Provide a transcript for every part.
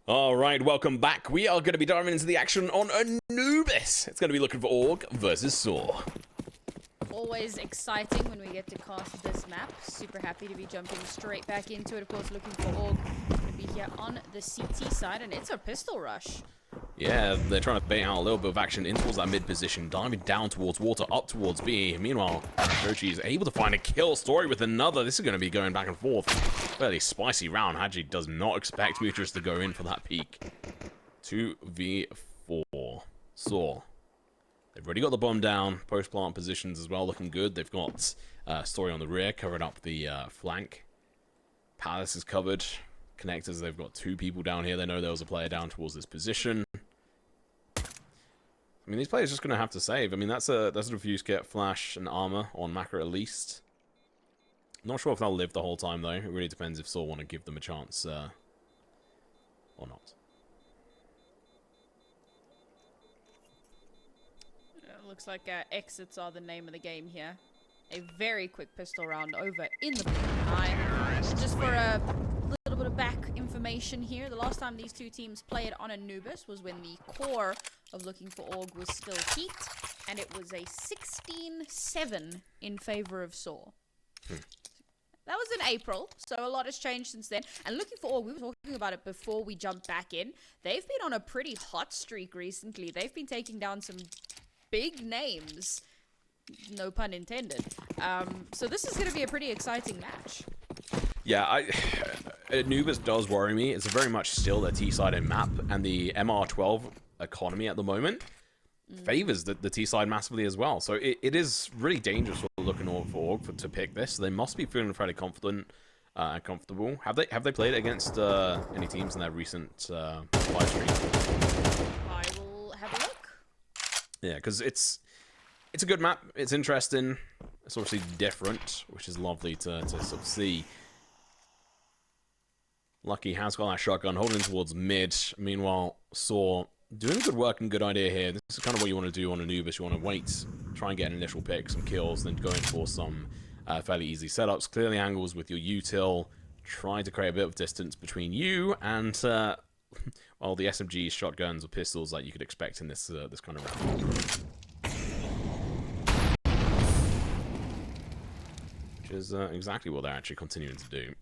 All right, welcome back. We are going to be diving into the action on Anubis. It's going to be Looking4Org versus sAw. Always exciting when we get to cast this map. Super happy to be jumping straight back into it. Of course, Looking4Org going to be here on the CT side, and it's a pistol rush. Yeah, they're trying to bait out a little bit of action in towards that mid position, diving down towards water, up towards B. Meanwhile, hAdji is able to find a kill. Story with another. This is going to be going back and forth. Fairly spicy round. hAdji does not expect MUTiRiS to go in for that peak. 2v4. sAw. They've already got the bomb down. Post-plant positions as well, looking good. They've got Story on the rear, covering up the flank. Palace is covered. Connectors, they've got two people down here. They know there was a player down towards this position. I mean, these players are just going to have to save. I mean, that's a refuse kit, flash, and armor on Macro at least. Not sure if they'll live the whole time, though. It really depends if sAw want to give them a chance or not. Looks like exits are the name of the game here. A very quick pistol round over in the line. Just for a little bit of back information here, the last time these two teams played on Anubis was when the core of Looking4Org was still heat, and it was a 16-7 in favor of sAw. That was in April, so a lot has changed since then. And Looking4Org, we were talking about it before we jumped back in. They've been on a pretty hot streak recently. They've been taking down some big names. No pun intended. So this is going to be a pretty exciting match. Yeah, Anubis does worry me. It's very much still a T-sided map, and the MR12 economy at the moment favors the T-side massively as well. So it is really dangerous for Looking4Org to pick this. So they must be feeling fairly confident and comfortable. Have they played against any teams in their recent live stream? I will have a look. Yeah, because it's a good map. It's interesting. It's obviously different, which is lovely to sort of see. Lucky has got that shotgun, holding towards mid. Meanwhile, sAw doing good work and good idea here. This is kind of what you want to do on Anubis. You want to wait, try and get an initial pick, some kills, then go in for some fairly easy setups. Clearly angles with your util. Try to create a bit of distance between you and well, the SMGs, shotguns, or pistols that you could expect in this this kind of round. Which is exactly what they're actually continuing to do.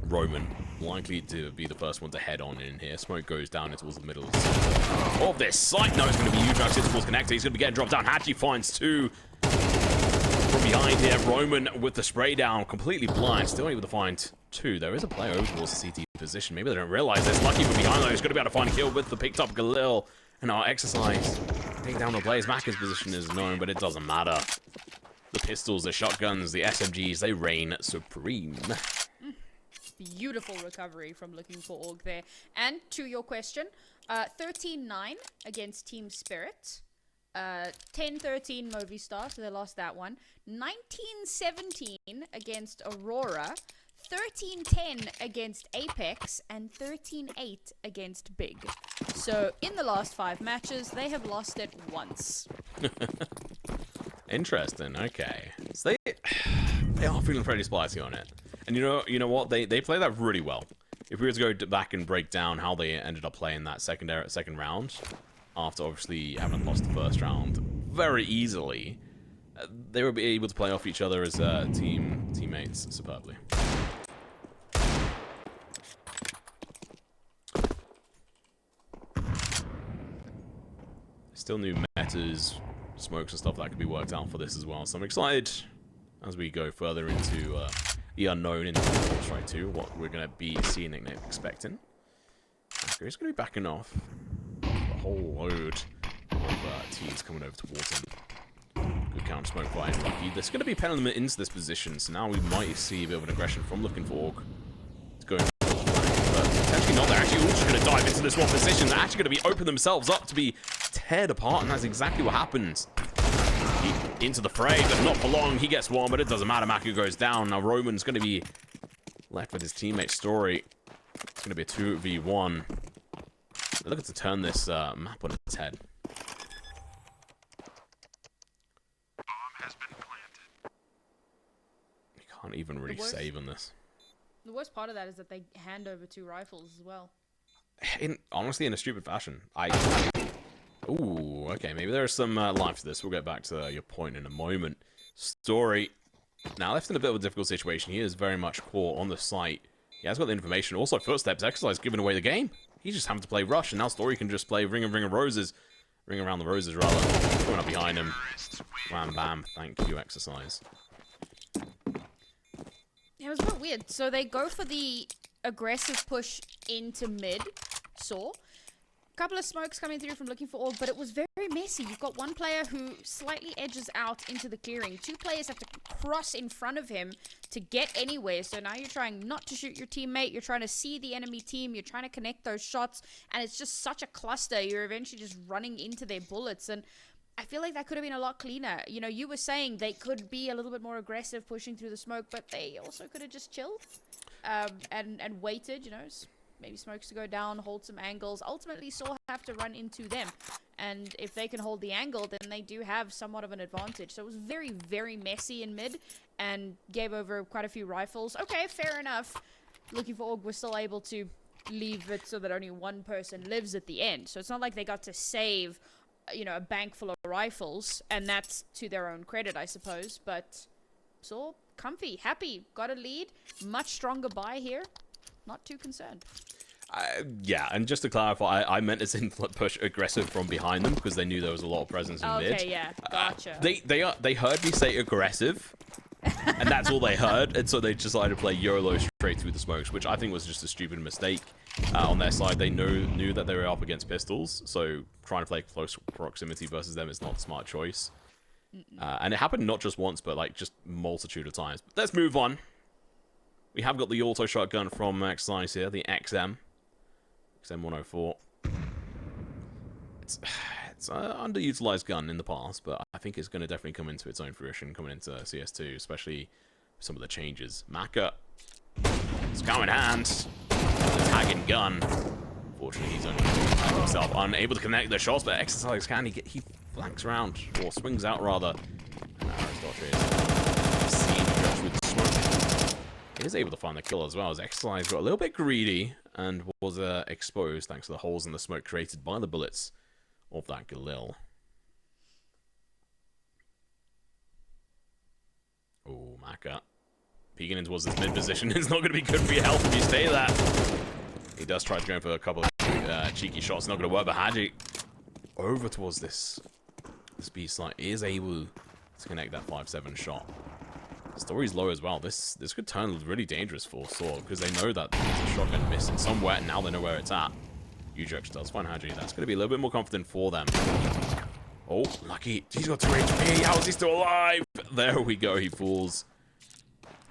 Roman likely to be the first one to head on in here. Smoke goes down towards the middle of this site. No, it's going to be ewjerkz towards connector. He's going to be getting dropped down. hAdji finds two from behind here. Roman with the spray down, completely blind. Still able to find two. There is a player over towards the CT position. Maybe they don't realize this. Lucky from behind though. He's going to be able to find a kill with the picked up Galil. And our exercise. Taking down the players. Macca's position is known, but it doesn't matter. The pistols, the shotguns, the SMGs, they reign supreme. Beautiful recovery from Looking4Org there. And to your question, 13-9 against Team Spirit. 10-13 Movistar, so they lost that one. 19-17 against Aurora. 13-10 against Apex. And 13-8 against Big. So in the last 5 matches, they have lost it once. Interesting. Okay, so they are feeling pretty spicy on it, and you know what? They play that really well. If we were to go back and break down how they ended up playing that second round, after obviously having lost the first round very easily, they would be able to play off each other as teammates superbly. Still new metas, smokes and stuff that could be worked out for this as well. So I'm excited as we go further into the unknown in Strike 2, what we're going to be seeing and expecting. He's going to be backing off. A whole load of teams coming over towards him. Good counter smoke by Lucky. There's going to be penning them into this position, so now we might see a bit of an aggression from Looking4Org. It's going for the flank, but potentially not. They're actually all just going to dive into this one position. They're actually going to be open themselves up to be teared apart, and that's exactly what happens. Into the fray, but not for long. He gets one, but it doesn't matter. Maku goes down. Now Roman's going to be left with his teammate Story. It's going to be a 2v1. They're looking to turn this map on its head. Bomb has been planted. You can't even really save on this. The worst part of that is that they hand over 2 rifles as well. honestly, in a stupid fashion. Ooh, okay, maybe there's some life to this. We'll get back to your point in a moment. Story. Now, left in a bit of a difficult situation. He is very much caught on the site. He has got the information. Also, footsteps, exercise, giving away the game. He's just having to play rush, and now Story can just play ring of roses. Ring around the roses, rather. Going up behind him. Wham, bam. Thank you, exercise. It was a bit weird. So they go for the aggressive push into mid, Saw. Couple of smokes coming through from Looking4Org, but it was very messy. You've got one player who slightly edges out into the clearing. Two players have to cross in front of him to get anywhere. So now you're trying not to shoot your teammate. You're trying to see the enemy team. You're trying to connect those shots. And it's just such a cluster. You're eventually just running into their bullets. And I feel like that could have been a lot cleaner. You know, you were saying they could be a little bit more aggressive pushing through the smoke, but they also could have just chilled and waited, you know, maybe smokes to go down, hold some angles. Ultimately, Saw have to run into them. And if they can hold the angle, then they do have somewhat of an advantage. So it was very, very messy in mid and gave over quite a few rifles. Okay, fair enough. Looking4Org was still able to leave it so that only one person lives at the end. So it's not like they got to save, you know, a bank full of rifles. And that's to their own credit, I suppose. But Saw, comfy, happy, got a lead. Much stronger buy here. Not too concerned. Yeah, and just to clarify, I meant as in push aggressive from behind them because they knew there was a lot of presence in mid. Okay, yeah, gotcha. They heard me say aggressive, and that's all they heard, and so they decided to play YOLO straight through the smokes, which I think was just a stupid mistake on their side. They knew that they were up against pistols, so trying to play close proximity versus them is not a smart choice. And it happened not just once, but like just multitude of times. But let's move on. We have got the auto shotgun from Exercise here, the XM104. It's an underutilized gun in the past, but I think it's going to definitely come into its own fruition coming into CS2, especially some of the changes. Maka, it's go in hand, the tagging gun. Unfortunately, he's only himself unable to connect the shots, but Exercise can he flanks around, or swings out rather. And Aristotle is seen just with smoke. He is able to find the kill as well, as Exercise got a little bit greedy and was exposed thanks to the holes in the smoke created by the bullets of that Galil. Oh, Maka. Peeking in towards this mid position is not going to be good for your health if you stay there. He does try to go for a couple of cheeky shots, not going to work, but hAdji over towards this B site is able to connect that 5-7 shot. Story's low as well. This could turn really dangerous for Saw because they know that there's a shotgun missing somewhere, and now they know where it's at. ewjerkz does find hAdji. That's going to be a little bit more confident for them. Oh, lucky. He's got 2 HP. How is he still alive? There we go. He falls.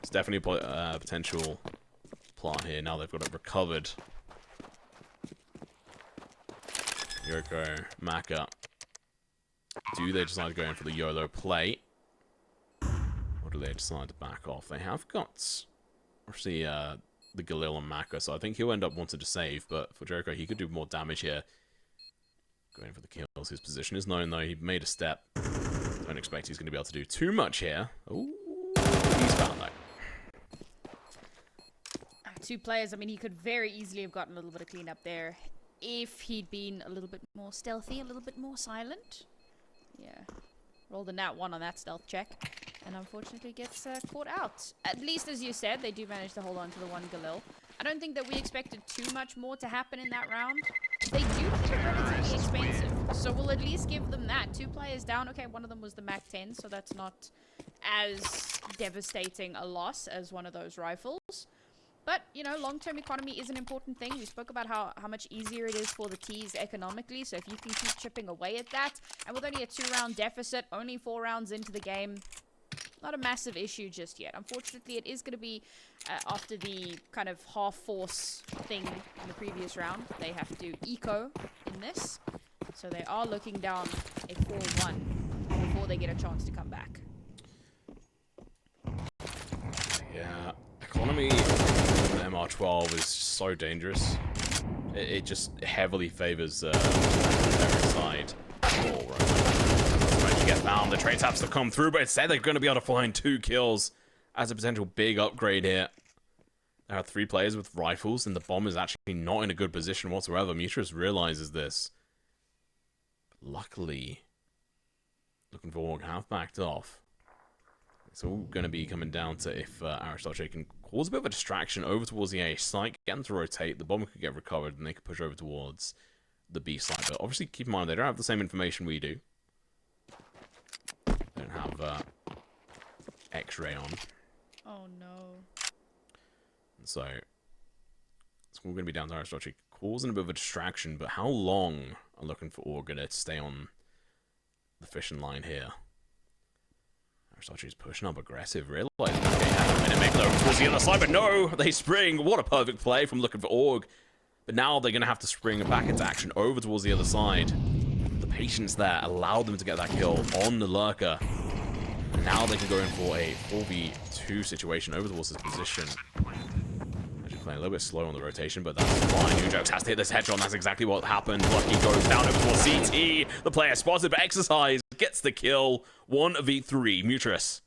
It's definitely a potential plot here. Now they've got it recovered. Yoko, Maka. Do they decide to go in for the YOLO play? Or do they decide to back off? They have got, obviously, the Galil and Maka, so I think he'll end up wanting to save, but for Jericho, he could do more damage here. Going for the kills. His position is known, though. He made a step. Don't expect he's going to be able to do too much here. Ooh, he's found that. 2 players, I mean, he could very easily have gotten a little bit of cleanup there if he'd been a little bit more stealthy, a little bit more silent. Yeah. Rolled a nat 1 on that stealth check, and unfortunately gets caught out. At least, as you said, they do manage to hold on to the one Galil. I don't think that we expected too much more to happen in that round. They do keep it relatively expensive, so we'll at least give them that. 2 players down. Okay, one of them was the Mac 10, so that's not as devastating a loss as one of those rifles. But, you know, long-term economy is an important thing. We spoke about how much easier it is for the T's economically. So if you can keep chipping away at that, and with only a 2-round deficit, only 4 rounds into the game, not a massive issue just yet. Unfortunately, it is going to be after the kind of half-force thing in the previous round. They have to eco in this. So they are looking down a 4-1 before they get a chance to come back. Yeah, economy on the MR12 is so dangerous. It just heavily favors every side. Oh, right. Trying to get found. The trade taps to come through, but instead they're going to be able to find 2 kills as a potential big upgrade here. There are 3 players with rifles, and the bomb is actually not in a good position whatsoever. MUTiRiS realizes this. Luckily, Looking4Org have backed off. It's all going to be coming down to if hAdji can cause a bit of a distraction over towards the A site, get them to rotate, the bomb could get recovered, and they could push over towards the B site. But obviously, keep in mind, they don't have the same information we do. They don't have X-ray on. Oh no. And so, it's all going to be down to hAdji causing a bit of a distraction, but how long are Looking4Org going to stay on the fishing line here? hAdji is pushing up aggressive, realizing that they have a minute make over towards the other side, but no, they spring. What a perfect play from Looking4Org. But now they're going to have to spring back into action over towards the other side. The patience there allowed them to get that kill on the lurker. And now they can go in for a 4v2 situation over towards this position. Actually playing a little bit slow on the rotation, but that's fine. ewjerkz has to hit this headshot, and that's exactly what happened. Lucky goes down over towards CT. The player spotted, but Exercise gets the kill. 1v3. MUTiRiS.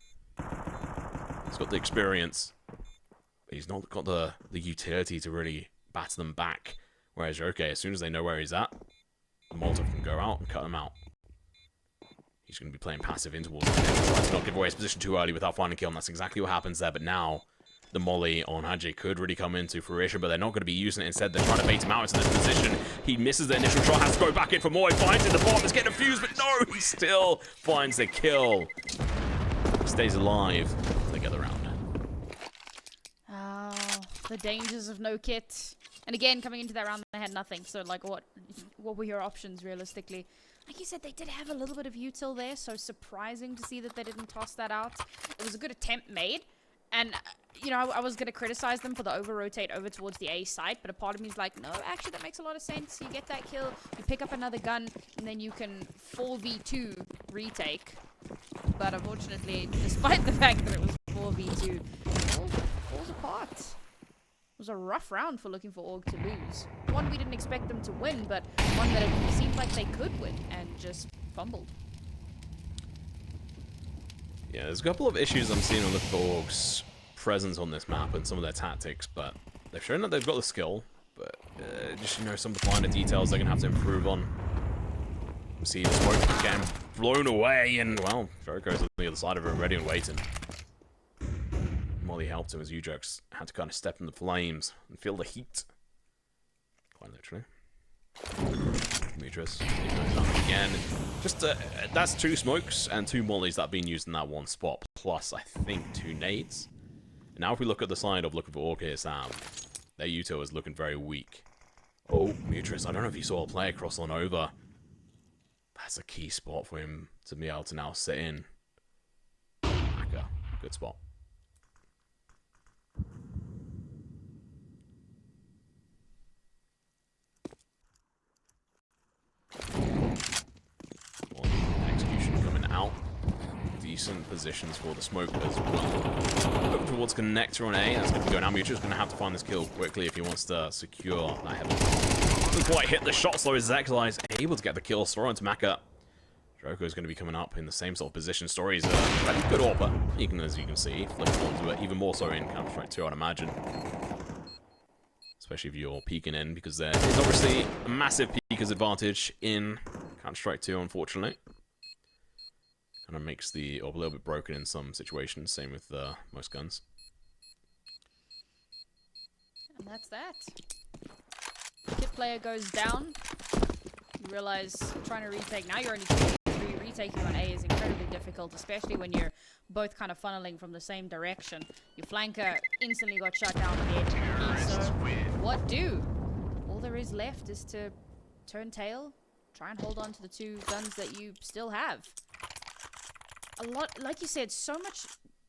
He's got the experience. But he's not got the utility to really batter them back. Whereas ewjerkz, as soon as they know where he's at, the Molotov can go out and cut him out. He's going to be playing passive in towards him. Tries to not give away his position too early without finding a kill, and that's exactly what happens there. But now, the molly on hAdji could really come into fruition, but they're not going to be using it. Instead, they're trying to bait him out into this position. He misses the initial shot, has to go back in for more. He finds it, the bomb is getting defused, but no, he still finds the kill. He stays alive. They get the round. Oh, the dangers of no kit. And again, coming into that round, they had nothing. So, like, what were your options, realistically? Like you said, they did have a little bit of util there, so surprising to see that they didn't toss that out. It was a good attempt made. And, you know, I was going to criticize them for the over-rotate over towards the A site, but a part of me is like, no, actually, that makes a lot of sense. You get that kill, you pick up another gun, and then you can 4v2 retake. But unfortunately, despite the fact that it was 4v2, it falls apart. It was a rough round for Looking4Org to lose. One we didn't expect them to win, but one that it seemed like they could win, and just fumbled. Yeah, there's a couple of issues I'm seeing on Looking4Org's presence on this map and some of their tactics, but they've shown that they've got the skill, but just, you know, some of the finer details they're going to have to improve on. We see the smoke getting blown away, and, well, ewjerkz on the other side of it, ready and waiting. Molly helped him as ewjerkz had to kind of step in the flames and feel the heat. Quite literally. MUTiRiS again. Just that's 2 smokes and 2 mollies that have been used in that one spot, plus I think 2 nades. And now if we look at the side of Looking4Org here, Sam, their util is looking very weak. Oh, MUTiRiS, I don't know if you saw a player cross on over. That's a key spot for him to be able to now sit in. Hacker, good spot. Execution coming out. Decent positions for the smoke as well. Over towards connector on A. That's going to go now. MUTiRiS is going to have to find this kill quickly if he wants to secure that heaven. Doesn't quite hit the shot slow as Exercise able to get the kill. Throw into Maka. ewjerkz is going to be coming up in the same sort of position. Story's a pretty good AWP, but as you can see, flipping onto it, even more so in Counter-Strike 2, I'd imagine. Especially if you're peeking in, because there is obviously a massive peeker's advantage in Counter-Strike 2, unfortunately. Kind of makes the AWP a little bit broken in some situations, same with most guns. And that's that. Kit player goes down. You realize trying to retake, now you're only 2v3, retaking on A is incredibly difficult, especially when you're both kind of funneling from the same direction. Your flanker instantly got shut down on the edge of the key, so what do? All there is left is to turn tail, try and hold on to the 2 guns that you still have. A lot, like you said, so much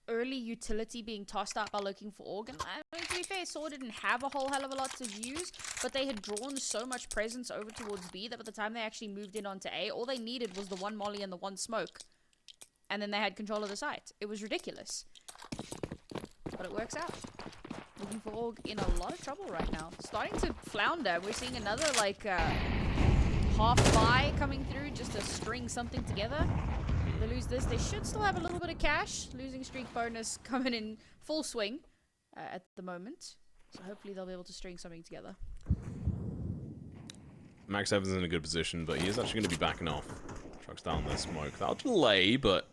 early utility being tossed out by Looking4Org, and I mean, to be fair, sAw didn't have a whole hell of a lot to use, but they had drawn so much presence over towards B that by the time they actually moved in onto A, all they needed was the 1 molly and the 1 smoke, and then they had control of the site. It was ridiculous, but it works out. Looking4Org in a lot of trouble right now, starting to flounder. We're seeing another like half buy coming through just to string something together. They lose this, they should still have a little bit of cash. Losing streak bonus coming in full swing at the moment. So hopefully they'll be able to string something together. Max Evans in a good position, but he is actually going to be backing off. Trucks down the smoke. That'll delay, but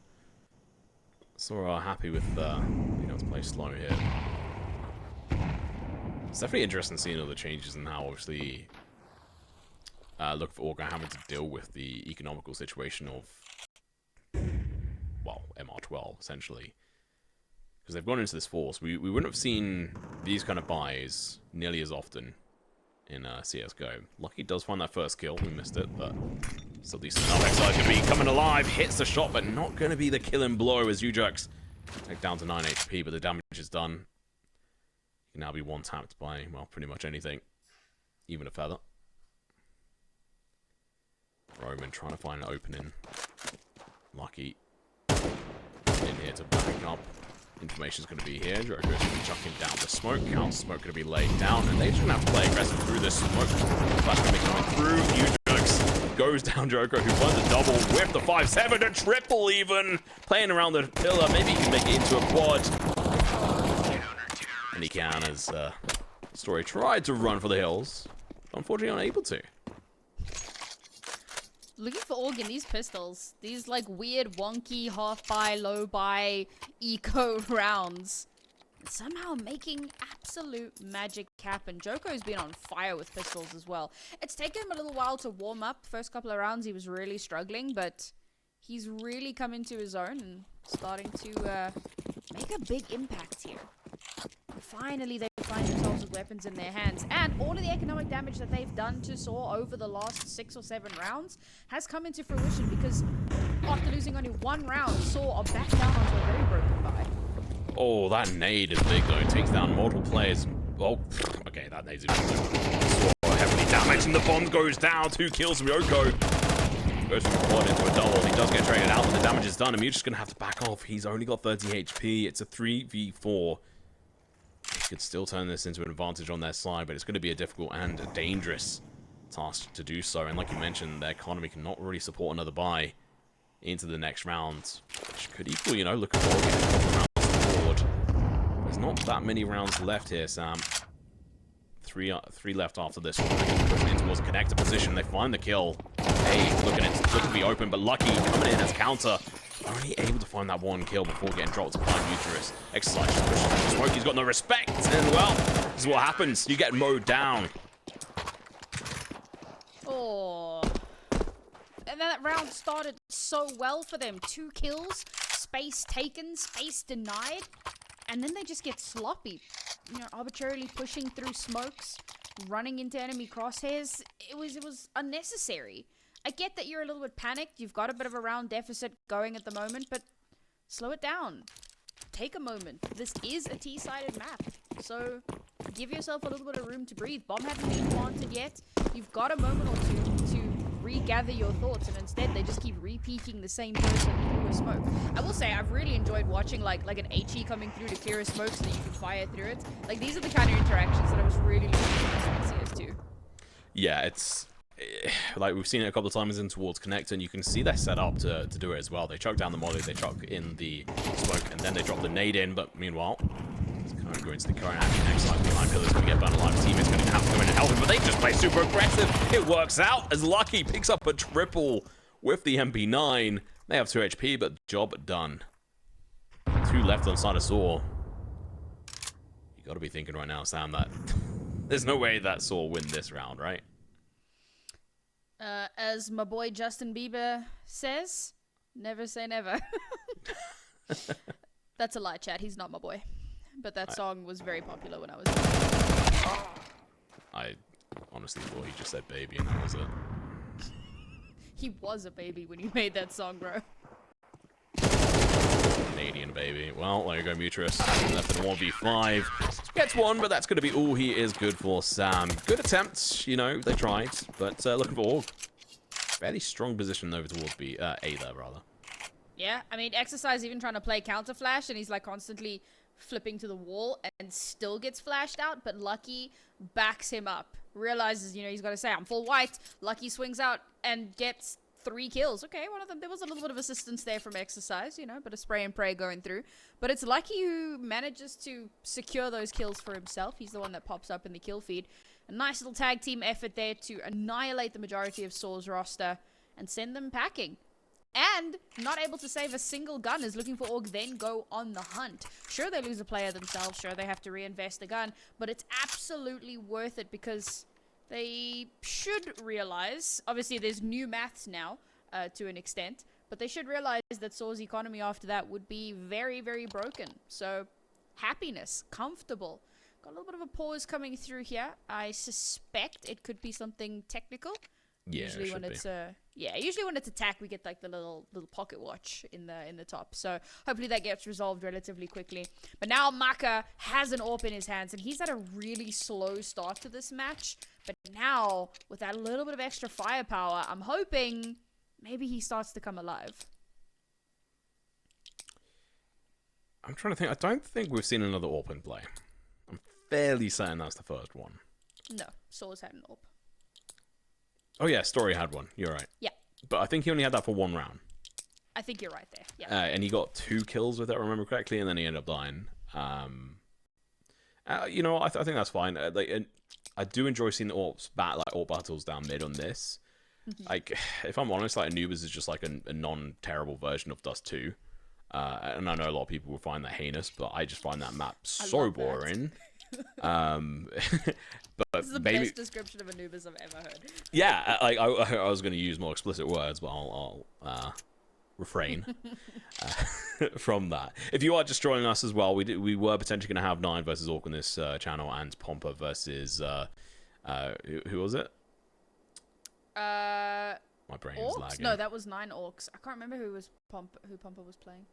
sAw happy with being able to play slow here. It's definitely interesting seeing all the changes and how obviously Looking4Org are having to deal with the economical situation of, well, MR12 essentially. Because they've gone into this force. We wouldn't have seen these kind of buys nearly as often in CSGO. Lucky does find that first kill. We missed it, but still decent enough. Exile's going to be coming alive. Hits the shot, but not going to be the killing blow as ewjerkz take down to 9 HP, but the damage is done. He can now be one-tapped by, well, pretty much anything. Even a feather. Roman trying to find an opening. Lucky in here to back up. Information's going to be here. ewjerkz is going to be chucking down the smoke. Counter smoke going to be laid down, and they're just going to have to play aggressive through this smoke. Flash going to be coming through. ewjerkz goes down. ewjerkz who finds a double with the 5-7, a triple even. Playing around the pillar. Maybe he can make it into a quad. And he can, as Story tried to run for the hills. Unfortunately unable to. Looking4Org in these pistols, these like weird wonky half buy, low buy, eco rounds, somehow making absolute magic happen. Joko's been on fire with pistols as well. It's taken him a little while to warm up. First couple of rounds he was really struggling, but he's really come into his own and starting to make a big impact here. Finally, they find themselves with weapons in their hands, and all of the economic damage that they've done to sAw over the last 6 or 7 rounds has come into fruition, because after losing only 1 round, sAw are back down onto a very broken buy. Oh, that nade is big though. It takes down multiple players. Oh, okay, that nade's even sAw heavily damaged, and the bomb goes down. 2 kills from Yoko. Goes from a quad into a double. He does get traded out, but the damage is done. And just going to have to back off. He's only got 30 HP. It's a 3v4. They could still turn this into an advantage on their side, but it's going to be a difficult and a dangerous task to do so. And like you mentioned, their economy cannot really support another buy into the next round, which could equal, you know, Looking4Org getting a couple rounds on board. There's not that many rounds left here, Sam. Three left after this one. They're pushing in towards the connector position. They find the kill. Hey, looking to be open, but Lucky coming in as counter. Only able to find that 1 kill before getting dropped to find MUTiRiS. Exercise pushes through the smoke. He's got no respect. And well, this is what happens. You get mowed down. Oh. And that round started so well for them. 2 kills, space taken, space denied. And then they just get sloppy. You know, arbitrarily pushing through smokes, running into enemy crosshairs. It was unnecessary. I get that you're a little bit panicked. You've got a bit of a round deficit going at the moment, but slow it down. Take a moment. This is a T-sided map, so give yourself a little bit of room to breathe. Bomb hasn't been planted yet. You've got a moment or two to regather your thoughts, and instead they just keep repeating the same person through a smoke. I will say I've really enjoyed watching like an hAdji coming through to clear a smoke so that you can fire through it. Like, these are the kind of interactions that I was really looking for in CS2. Yeah, it's like we've seen it a couple of times in towards connector, and you can see they're set up to do it as well. They chuck down the molly, they chuck in the smoke, and then they drop the nade in. But meanwhile, it's kind of going into the current action. Next line behind pillar's going to get burned alive. His teammate's going to have to come in and help him, but they just play super aggressive. It works out as Lucky picks up a triple with the MP9. They have 2 HP, but job done. 2 left on the side of sAw. You got to be thinking right now, Sam, that there's no way that sAw win this round, right? As my boy Justin Bieber says, never say never. That's a lie, chat. He's not my boy. But that song was very popular when I was young. I honestly thought he just said baby and that was it. He was a baby when you made that song, bro. Canadian baby. Well, there you go, MUTiRiS. Left in a 1v5. Gets 1, but that's going to be all he is good for, Sam. Good attempt, you know, they tried. But Looking4Org. Fairly strong position over towards A there, rather. Yeah, I mean, Exercise even trying to play counter flash, and he's like constantly flipping to the wall and still gets flashed out, but Lucky backs him up. Realizes, you know, he's got to say, I'm full white. Lucky swings out and gets 3 kills. Okay, one of them, there was a little bit of assistance there from Exercise, you know, but a spray and pray going through. But it's Lucky who manages to secure those kills for himself. He's the one that pops up in the kill feed. A nice little tag team effort there to annihilate the majority of sAw's roster and send them packing. And not able to save a single gun as Looking4Org then go on the hunt. Sure, they lose a player themselves. Sure, they have to reinvest the gun. But it's absolutely worth it because they should realize, obviously there's new maths now to an extent, but they should realize that sAw's economy after that would be very, very broken. So, happiness, comfortable. Got a little bit of a pause coming through here. I suspect it could be something technical. Yeah, usually when it's usually when it's attack, we get like the little pocket watch in the top. So hopefully that gets resolved relatively quickly. But now Maka has an AWP in his hands, and he's had a really slow start to this match. But now with that little bit of extra firepower, I'm hoping maybe he starts to come alive. I'm trying to think. I don't think we've seen another AWP in play. I'm fairly certain that's the first one. No, sAw's had an AWP. Oh yeah, Story had one. You're right. Yeah. But I think he only had that for 1 round. I think you're right there. Yeah. And he got 2 kills with it, I remember correctly, and then he ended up dying. You know, I think that's fine. I do enjoy seeing the AWPs AWP battles down mid on this. Like, if I'm honest, like Anubis is just like a non-terrible version of Dust 2. And I know a lot of people will find that heinous, but I just find that map so boring. But this is the maybe, best description of Anubis I've ever heard. Yeah, like I was going to use more explicit words, but I'll refrain from that. If you are just joining us as well, we were potentially going to have 9 versus Orc on this channel, and Pompa versus who was it? My brain's Orcs? lagging. No, that was 9 Orcs. I can't remember who Pompa was playing.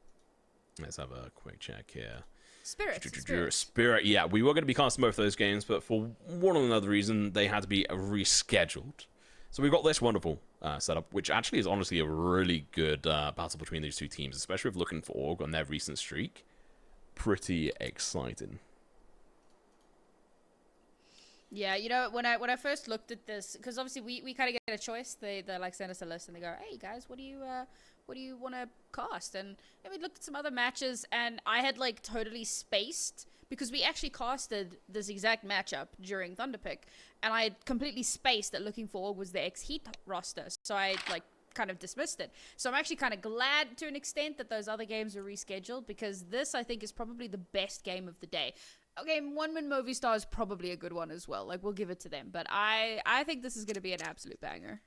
Let's have a quick check here. Spirit. Yeah, we were going to be casting both those games, but for one or another reason, they had to be rescheduled. So we've got this wonderful setup, which actually is honestly a really good battle between these two teams, especially with Looking4Org on their recent streak. Pretty exciting. Yeah, you know, when I first looked at this, because obviously we kind of get a choice. They like send us a list and they go, hey guys, what do you want to cast? And we looked at some other matches, and I had like totally spaced, because we actually casted this exact matchup during Thunderpick, and I had completely spaced that Looking4Org was the X-Heat roster, so I like kind of dismissed it. So I'm actually kind of glad to an extent that those other games were rescheduled, because this I think is probably the best game of the day. Okay, One Man Movistar is probably a good one as well. Like, we'll give it to them. But I think this is going to be an absolute banger.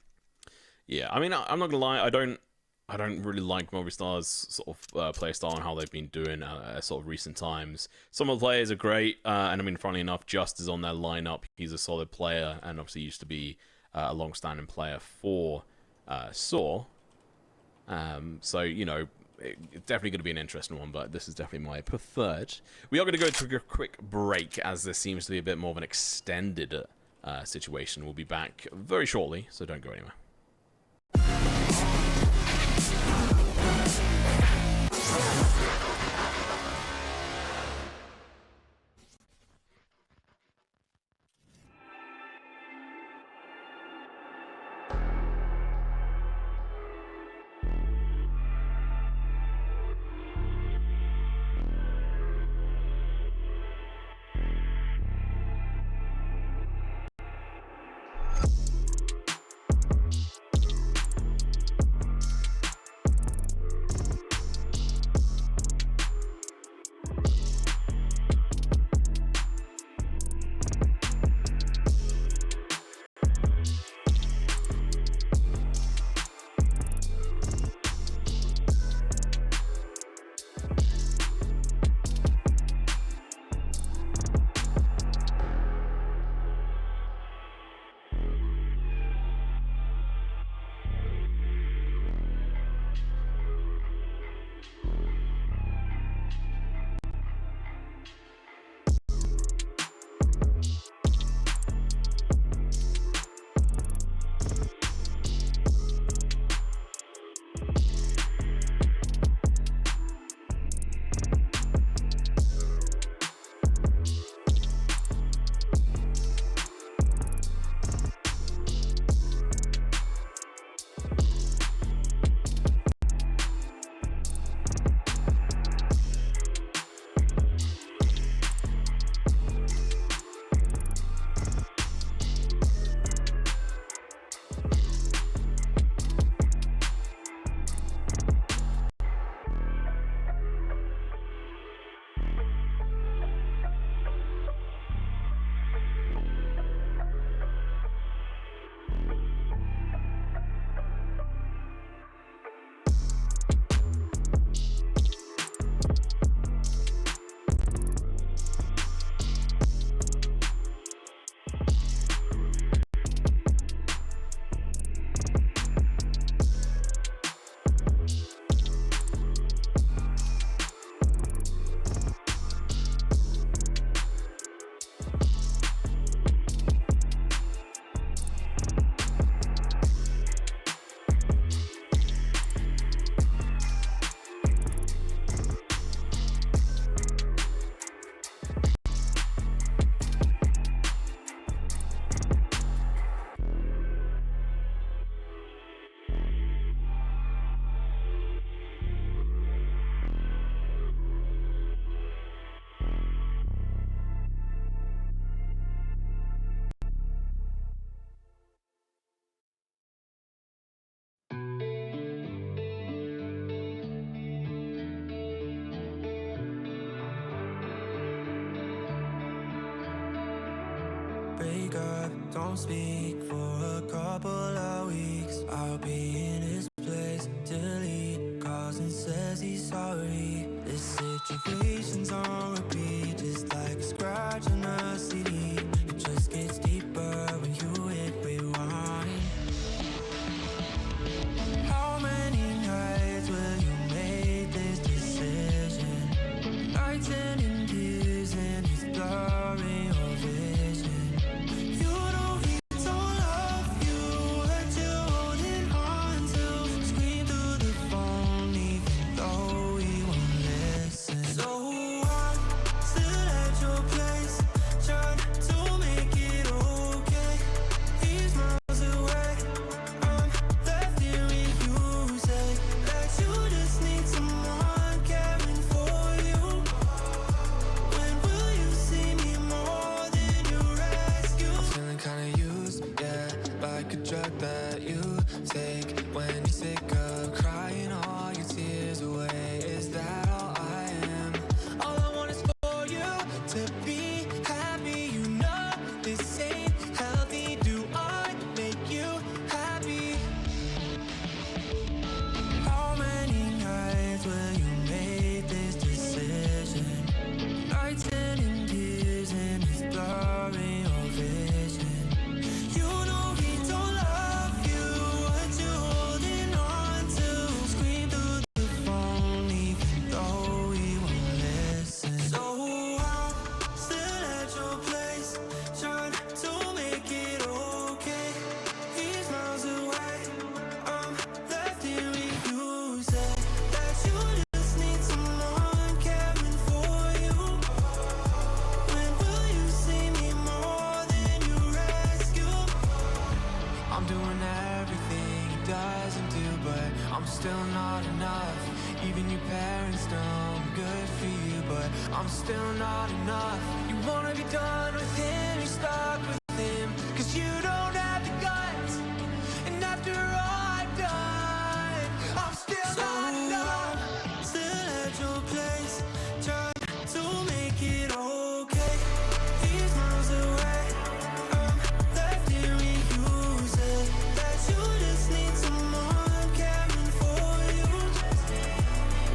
Yeah, I mean, I'm not going to lie. I don't really like Movistar's sort of play style and how they've been doing sort of recent times. Some of the players are great. And I mean, funnily enough, Just is on their lineup. He's a solid player and obviously used to be a long-standing player for sAw. So, you know, it's definitely going to be an interesting one, but this is definitely my preferred. We are going to go to a quick break, as this seems to be a bit more of an extended situation. We'll be back very shortly, so don't go anywhere. speak up, don't speak for a couple of weeks. I'll be in his place till he calls and says he's sorry. This situation's on repeat, just like a scratch on a CD. It just gets deeper when you hit rewind. How many nights will you make this decision? Nights ending tears and he's blurring your vision. You know he don't love you, hurt you holding on to. Scream through the phone even though he won't listen. So I'm still at your place, trying to make it okay. He's miles away, I'm left here with you. Say that you just need someone caring for you. When will you see me more than your rescue? I'm feeling kinda used, yeah, like a drug that you take when you're sick of crying all your tears away. Is that all I am? All I want is for you to be happy. You know this ain't healthy. Do I make you happy? How many nights will you make this decision? Nights ending tears and he's blurring your vision. You know he don't love you, what you holding on to. Scream through the phone even though he won't listen. So I'm still at your place, trying to make it okay. He's miles away, I'm left here with you. Say that you just need someone caring for you. When will you see me more than you rescue? I'm doing everything he doesn't do, but I'm still not enough. Even your parents know I'm good for you, but I'm still not enough. You wanna be done with him, you're stuck with him, 'cause you don't have the guts. And after all I've done, I'm still not enough. Still at your place, trying to make it okay. He's miles away, I'm left here with you. Say that you just need someone caring for you.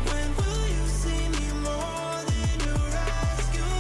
When will you see me more than your rescue?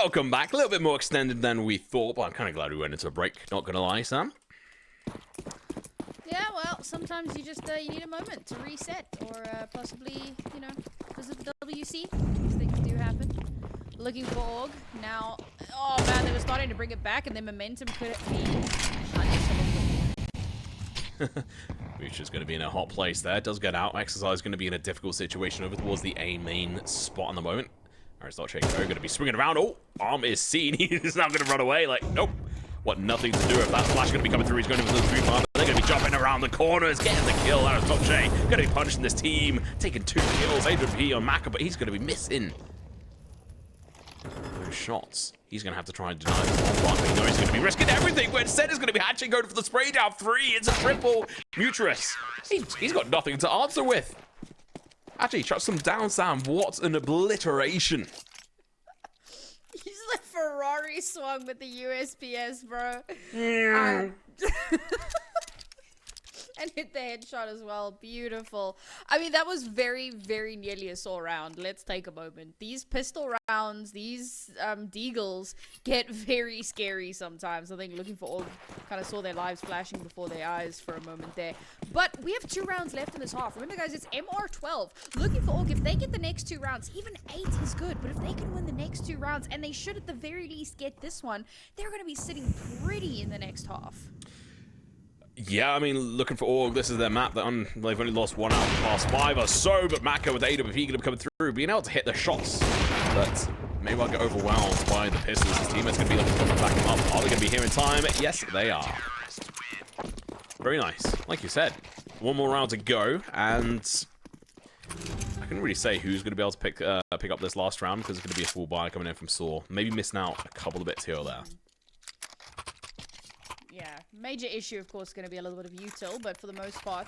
welcome back. A little bit more extended than we thought, but I'm kind of glad we went into a break. Not gonna lie, Sam. Yeah, well, sometimes you just you need a moment to reset, or possibly, you know, because of the WC, these things do happen. Looking4Org now. Oh man, they were starting to bring it back, and their momentum could be. MUTiRiS going to be in a hot place there. Does get out. Exercise going to be in a difficult situation over towards the A main spot in the moment. Aristotle going to be swinging around. Oh, arm is seen. He's now going to run away. Like, nope. What, nothing to do with that. Flash going to be coming through. He's going to the 3-5. They're going to be jumping around the corners, getting the kill. Aristotle going to be punishing this team. Taking 2 kills. AWP on Maka, but he's going to be missing those shots. He's going to have to try and deny this one. We know he's going to be risking everything, but instead it's going to be hAdji going for the spray down 3. It's a triple. MUTiRiS. He's got nothing to answer with. hAdji, shuts them down, Sam. What an obliteration. He's like Ferrari swung with the USPS, bro. And hit the headshot as well. Beautiful. I mean, that was very, very nearly a sAw round. Let's take a moment. These pistol rounds, these deagles get very scary sometimes. I think Looking4Org kind of saw their lives flashing before their eyes for a moment there. But we have 2 rounds left in this half. Remember, guys, it's MR12. Looking4Org, if they get the next 2 rounds, even 8 is good. But if they can win the next 2 rounds, and they should at the very least get this one, they're going to be sitting pretty in the next half. Yeah, I mean, Looking4Org, this is their map. They've only lost 1 out of the past 5 or so, but Maka with AWP going to be coming through, being able to hit the shots. But maybe I'll get overwhelmed by the pistols. His teammates going to be looking to back him up. Are they going to be here in time? Yes, they are. Very nice. Like you said, 1 more round to go, and I couldn't really say who's going to be able to pick up this last round, because it's going to be a full buy coming in from sAw. Maybe missing out a couple of bits here or there. Yeah, major issue, of course, going to be a little bit of util, but for the most part,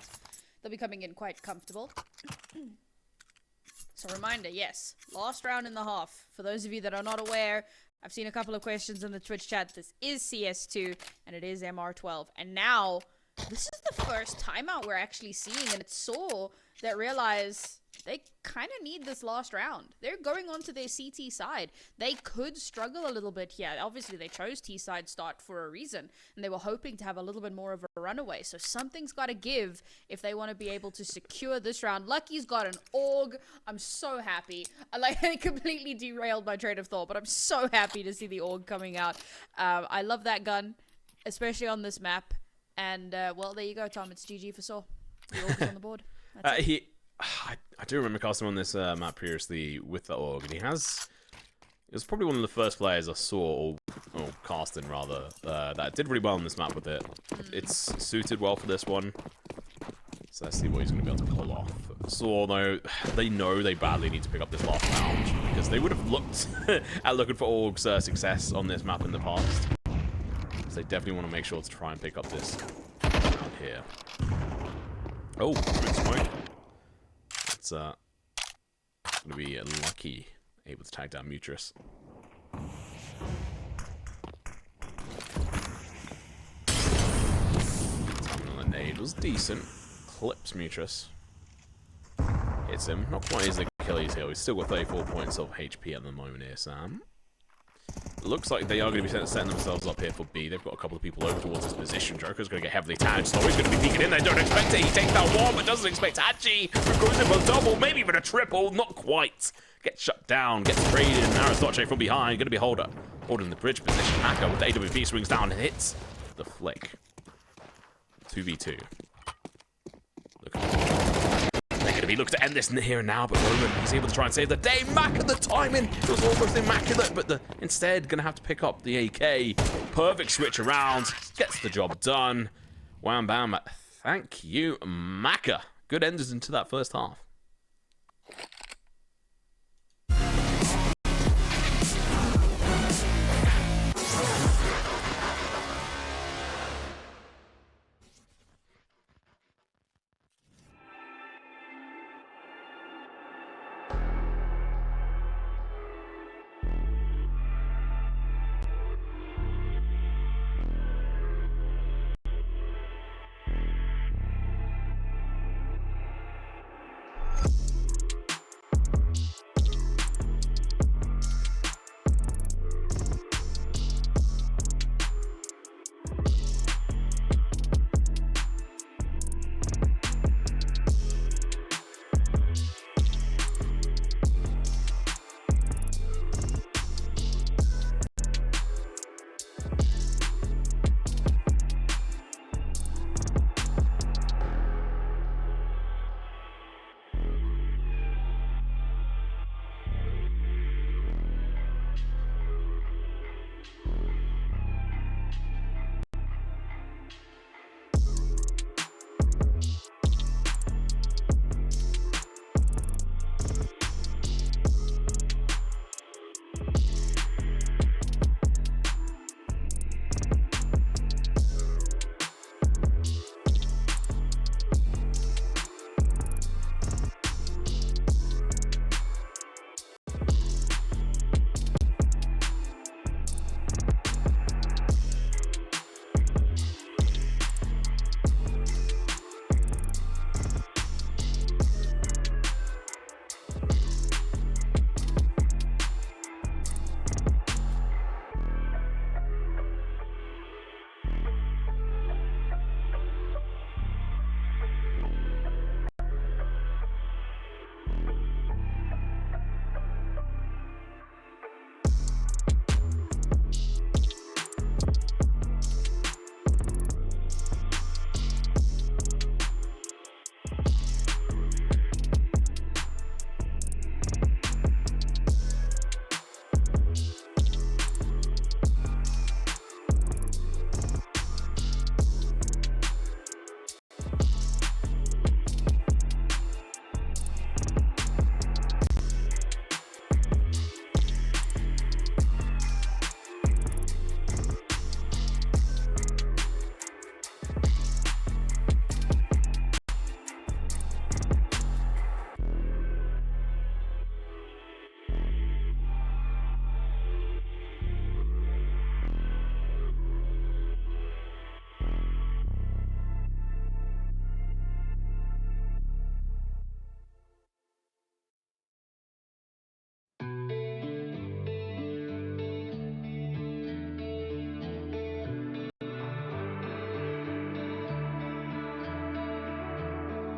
they'll be coming in quite comfortable. So reminder, yes, last round in the half. For those of you that are not aware, I've seen a couple of questions in the Twitch chat. This is CS2, and it is MR12. And now, this is the first timeout we're actually seeing, and it's sAw that realize they kind of need this last round. They're going on to their CT side. They could struggle a little bit here. Obviously, they chose T-side start for a reason, and they were hoping to have a little bit more of a runaway. So something's got to give if they want to be able to secure this round. Lucky's got an AUG. I'm so happy. I completely derailed my train of thought, but I'm so happy to see the AUG coming out. I love that gun, especially on this map. And, well, there you go, Tom. It's GG for sAw. The AUG is on the board. That's it. I do remember casting on this map previously with the AUG, and he was probably one of the first players I saw, or casting rather, that did really well on this map with it. It's suited well for this one, so let's see what he's going to be able to pull off. sAw, though, they know they badly need to pick up this last round, because they would have looked at Looking4Org's success on this map in the past. So they definitely want to make sure to try and pick up this round here. Oh, good smoke. It's going to be Lucky able to tag down MUTiRiS. Timing on the nade was decent. Clips MUTiRiS. Hits him. Not quite as the Achilles heel. He's still got 34 points of HP at the moment here, Sam. Looks like they are going to be setting themselves up here for B. They've got a couple of people over towards this position. Joker's going to get heavily tagged. So he's going to be peeking in there. Don't expect it. He takes that one, but doesn't expect hAdji. Who goes in for a double, maybe even a triple. Not quite. Gets shut down. Gets traded. Aristotle from behind. Going to be holding the bridge position. Maka with the AWP swings down and hits the flick. 2v2. They're going to be looking to end this here and now, but Roman, he's able to try and save the day. Maka, the timing was almost immaculate, but instead going to have to pick up the AK. Perfect switch around. Gets the job done. Wham bam. Thank you, Maka. Good enders into that first half.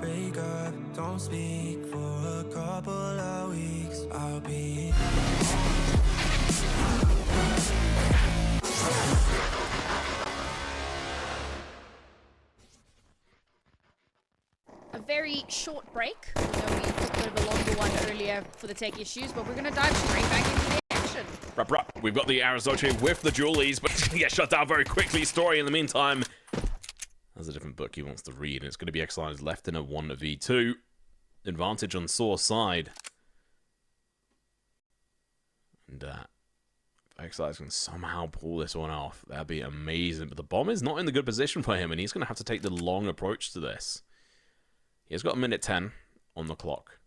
break up. Don't speak for a couple of weeks. I'll be a very short break. I know we took a bit of a longer one earlier for the tech issues, but we're going to dive straight back into the action. Rup. We've got the Arizote with the Julies, but it's going to get shut down very quickly. Story in the meantime. There's a different book he wants to read, and it's going to be Exiled left in a 1v2. Advantage on sAw's side. And Exiled can somehow pull this one off. That'd be amazing. But the bomb is not in the good position for him, and he's going to have to take the long approach to this. He has got a minute 10 on the clock.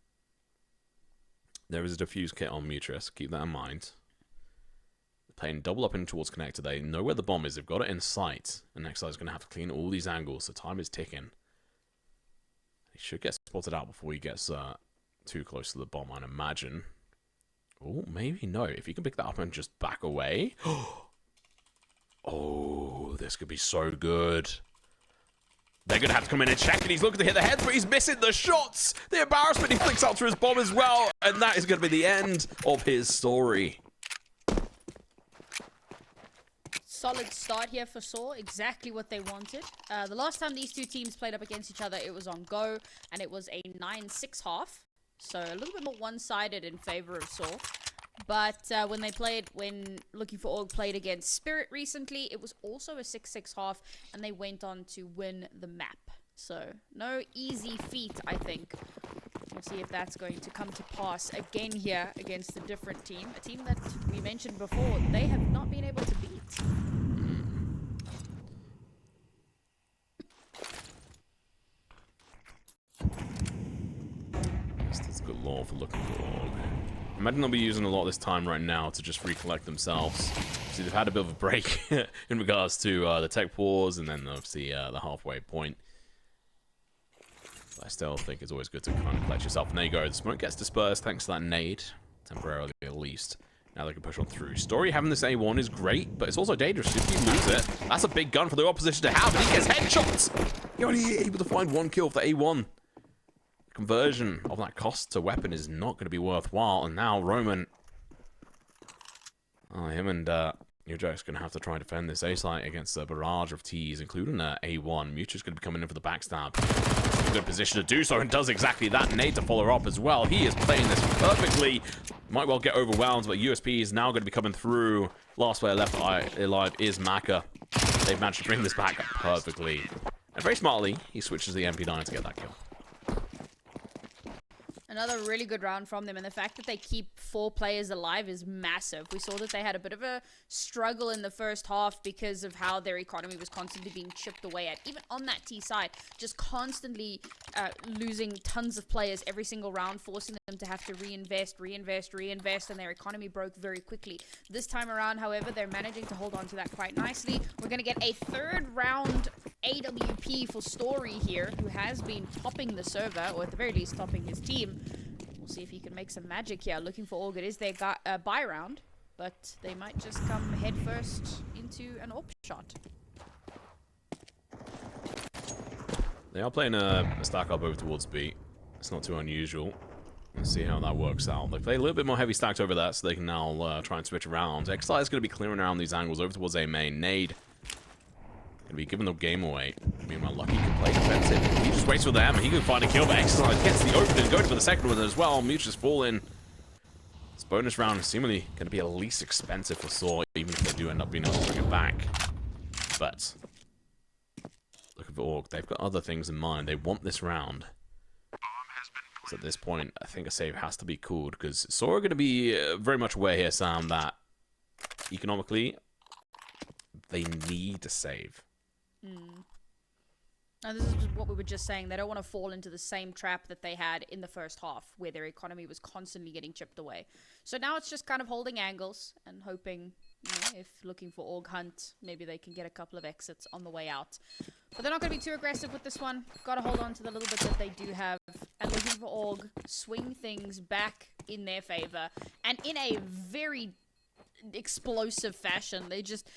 There is a defuse kit on MUTiRiS. Keep that in mind. Playing double up in towards connector. They know where the bomb is. They've got it in sight. And Exile is going to have to clean all these angles. So time is ticking. He should get spotted out before he gets too close to the bomb, I'd imagine. Oh, maybe no. If he can pick that up and just back away. Oh, this could be so good. They're going to have to come in and check it. He's looking to hit the heads, but he's missing the shots. The embarrassment. He flicks out to his bomb as well. And that is going to be the end of his story. Solid start here for sAw. Exactly what they wanted. The last time these two teams played up against each other, it was on Go. And it was a 9-6 half. So a little bit more one-sided in favor of sAw. But when Looking4Org played against Spirit recently, it was also a 6-6 half, and they went on to win the map. So no easy feat, I think. We'll see if that's going to come to pass again here against a different team. A team that we mentioned before, they have not been able to beat. That's good lore for Looking4Org. Imagine they'll be using a lot of this time right now to just recollect themselves. See, they've had a bit of a break in regards to the tech pause and then obviously the halfway point. But I still think it's always good to kind of collect yourself. And there you go. The smoke gets dispersed thanks to that nade. Temporarily, at least. Now they can push on through. Story having this A1 is great, but it's also dangerous. If you lose it, that's a big gun for the opposition to have. And he gets headshots. You're only able to find one kill for the A1. Conversion of that cost to weapon is not going to be worthwhile. And now Roman, him and ewjerkz going to have to try and defend this A site against a barrage of T's, including A1. MUTiRiS going to be coming in for the backstab. Good position to do so, and does exactly that. Nade to follow up as well. He is playing this perfectly. Might well get overwhelmed, but USP is now going to be coming through. Last player left alive is Maka. They've managed to bring this back perfectly. And very smartly, he switches the MP9 to get that kill. Another really good round from them, and the fact that they keep 4 players alive is massive. We saw that they had a bit of a struggle in the first half because of how their economy was constantly being chipped away at. Even on that T side, just constantly losing tons of players every single round, forcing them to have to reinvest, and their economy broke very quickly. This time around, however, they're managing to hold on to that quite nicely. We're going to get a 3rd round AWP for Story here, who has been topping the server, or at the very least topping his team. We'll see if he can make some magic here. Looking4Org, it is their buy round, but they might just come head first into an AWP shot. They are playing a stack up over towards B. It's not too unusual. Let's see how that works out. They play a little bit more heavy stacked over that, so they can now try and switch around. Exile is going to be clearing around these angles over towards A main. Nade going to be giving the game away. Meanwhile, Lucky can play defensive. He just waits for them. He can find a kill, but Exile gets the opening, going for the second one as well. MUTiRiS falling. This bonus round is seemingly going to be at least expensive for sAw, even if they do end up being able to bring it back. But Looking4Org, they've got other things in mind. They want this round. So at this point, I think a save has to be called, because sAw are going to be very much aware here, Sam, that economically, they need to save. And this is just what we were just saying. They don't want to fall into the same trap that they had in the first half, where their economy was constantly getting chipped away. So now it's just kind of holding angles and hoping, if Looking4Org hunt, maybe they can get a couple of exits on the way out. But they're not going to be too aggressive with this one. Got to hold on to the little bit that they do have. And Looking4Org swing things back in their favor. And in a very explosive fashion. They just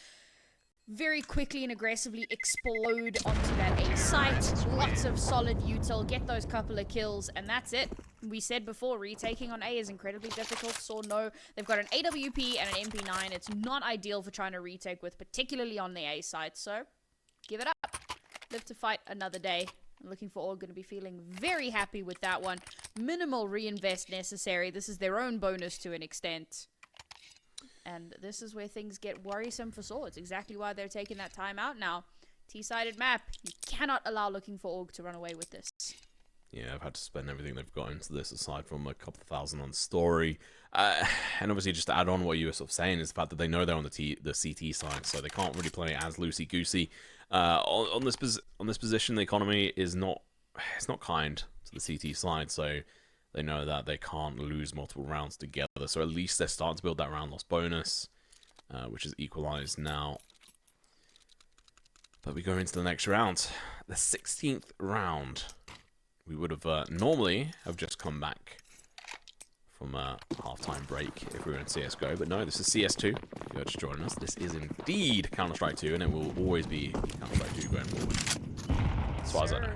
very quickly and aggressively explode onto that A site. Lots of solid util, get those couple of kills, and that's it. We said before, retaking on A is incredibly difficult. So no, they've got an AWP and an MP9. It's not ideal for trying to retake with, particularly on the A site. So give it up. Live to fight another day. Looking4Org going to be feeling very happy with that one. Minimal reinvest necessary. This is their own bonus to an extent. And this is where things get worrisome for sAw. It's exactly why they're taking that time out now. T-sided map. You cannot allow Looking4Org to run away with this. Yeah, I've had to spend everything they've got into this, aside from a couple of thousand on story. And obviously, just to add on what you were sort of saying, is the fact that they know they're on the CT side, so they can't really play as loosey-goosey. On this position, the economy is not kind to the CT side, so they know that they can't lose multiple rounds together. So at least they're starting to build that round loss bonus, which is equalized now. But we go into the next round, the 16th round. We would have normally have just come back from a halftime break if we were in CSGO, but no, this is CS2. If you're just joining us, this is indeed Counter-Strike 2, and it will always be Counter-Strike 2 going forward, as far as I know.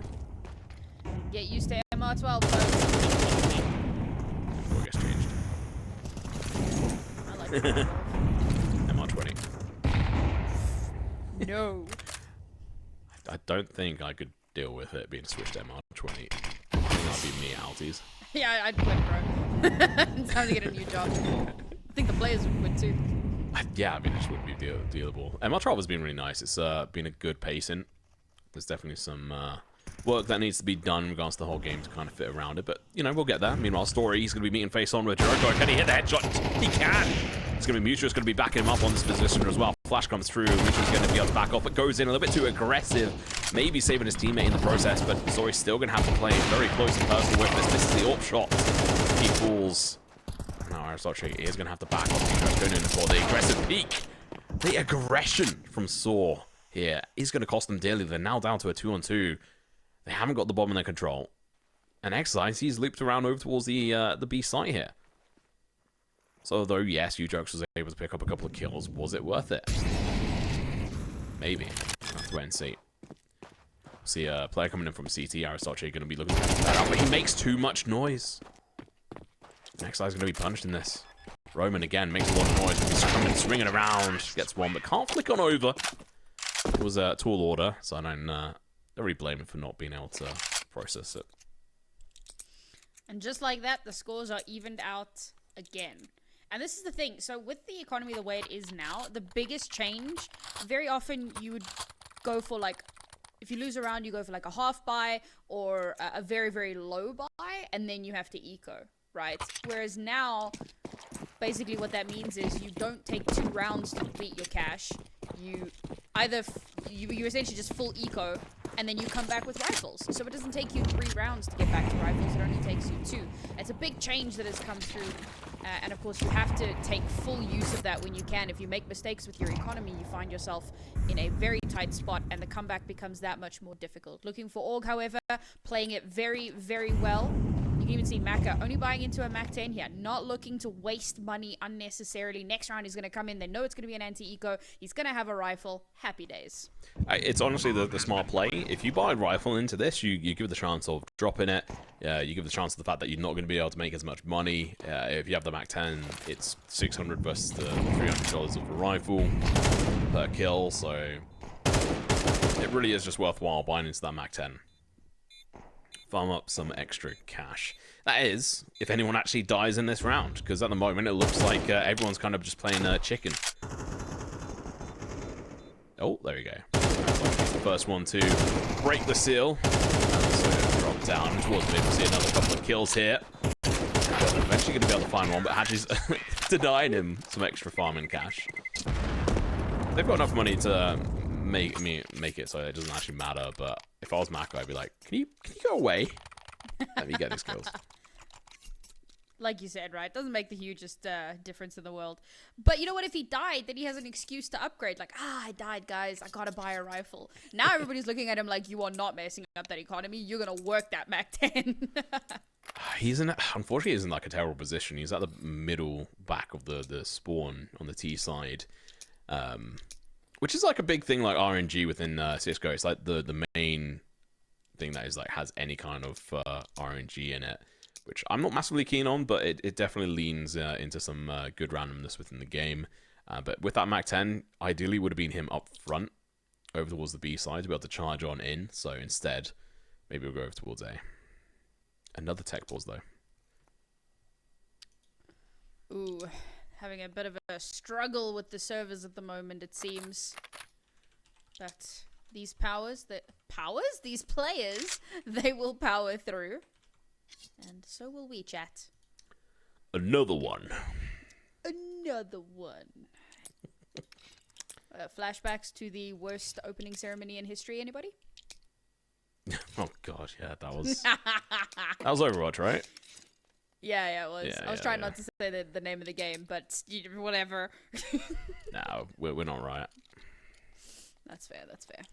Get used to MR12, folks. Before it gets changed. I like MR12. MR20. No. I don't think I could deal with it being switched to MR20. I think that'd be me outies. Yeah, I'd quit, bro. It's time to get a new job. I think the players would quit too. Yeah, I mean, it just wouldn't be dealable. MR12 has been really nice. It's been a good pacing. There's definitely some work that needs to be done in regards to the whole game to kind of fit around it. But, you know, we'll get there. Meanwhile, Story, he's going to be meeting face on with Jericho. Can he hit the headshot? He can! It's going to be MUTiRiS going to be backing him up on this position as well. Flash comes through. MUTiRiS going to be able to back off, but goes in a little bit too aggressive. Maybe saving his teammate in the process, but Story's still going to have to play very close and personal with this. This is the AWP shot. He falls. Now, hAdji is going to have to back off. MUTiRiS going in for the aggressive peek. The aggression from sAw here is going to cost them dearly. They're now down to a 2-on-2. They haven't got the bomb in their control. And Exercise, he's looped around over towards the B site here. So, although, yes, ewjerkz was able to pick up a couple of kills, was it worth it? Maybe. We'll have to wait and see. See a player coming in from CT. hAdji going to be looking to catch that out, but he makes too much noise. Exercise going to be punished in this. Roman again makes a lot of noise. He's coming, swinging around, gets one, but can't flick on over. It was a tall order, so I don't really blame him for not being able to process it. And just like that, the scores are evened out again. And this is the thing. So with the economy the way it is now, the biggest change, very often you would go for like, if you lose a round, you go for like a half buy or a very, very low buy, and then you have to eco, right? Whereas now, basically what that means is you don't take 2 rounds to deplete your cash. You either, you essentially just full eco, and then you come back with rifles. So it doesn't take you 3 rounds to get back to rifles, it only takes you 2. It's a big change that has come through, and of course you have to take full use of that when you can. If you make mistakes with your economy, you find yourself in a very tight spot, and the comeback becomes that much more difficult. Looking4Org, however, playing it very, very well. You can even see Maka only buying into a Mac 10 here, not looking to waste money unnecessarily. Next round he's going to come in, they know it's going to be an anti-eco, he's going to have a rifle. Happy days. It's honestly the smart play. If you buy a rifle into this, you give the chance of dropping it. You give the chance of the fact that you're not going to be able to make as much money. If you have the Mac 10, it's $600 versus the $300 of a rifle per kill, so it really is just worthwhile buying into that Mac 10. Farm up some extra cash. That is, if anyone actually dies in this round, because at the moment it looks like everyone's kind of just playing chicken. Oh, there we go. He's the first one to break the seal. So drop down towards mid. We'll see another couple of kills here. Eventually going to be able to find one, but hAdji's denying him some extra farming cash. They've got enough money to make it so it doesn't actually matter, but if I was Mako, I'd be like, can you go away? Let me get these kills. Like you said, right? Doesn't make the hugest difference in the world. But you know what? If he died, then he has an excuse to upgrade. Like, I died, guys. I gotta buy a rifle. Now everybody's looking at him like, you are not messing up that economy. You're gonna work that Mac 10. Unfortunately, he's in like a terrible position. He's at the middle back of the spawn on the T side. Which is like a big thing, like RNG within CSGO. It's like the main thing that is like has any kind of RNG in it, which I'm not massively keen on, but it definitely leans into some good randomness within the game. But with that Mac 10, ideally would have been him up front, over towards the B side to be able to charge on in. So instead, maybe we'll go over towards A. Another tech pause though. Ooh, having a bit of a struggle with the servers at the moment, it seems. But these these players, they will power through. And so will we, chat. Another one. Another one. Flashbacks to the worst opening ceremony in history, anybody? Oh god, yeah, that was Overwatch, right? Yeah, it was. Yeah, I was trying not to say the name of the game, but whatever. No, we're not right. That's fair, that's fair.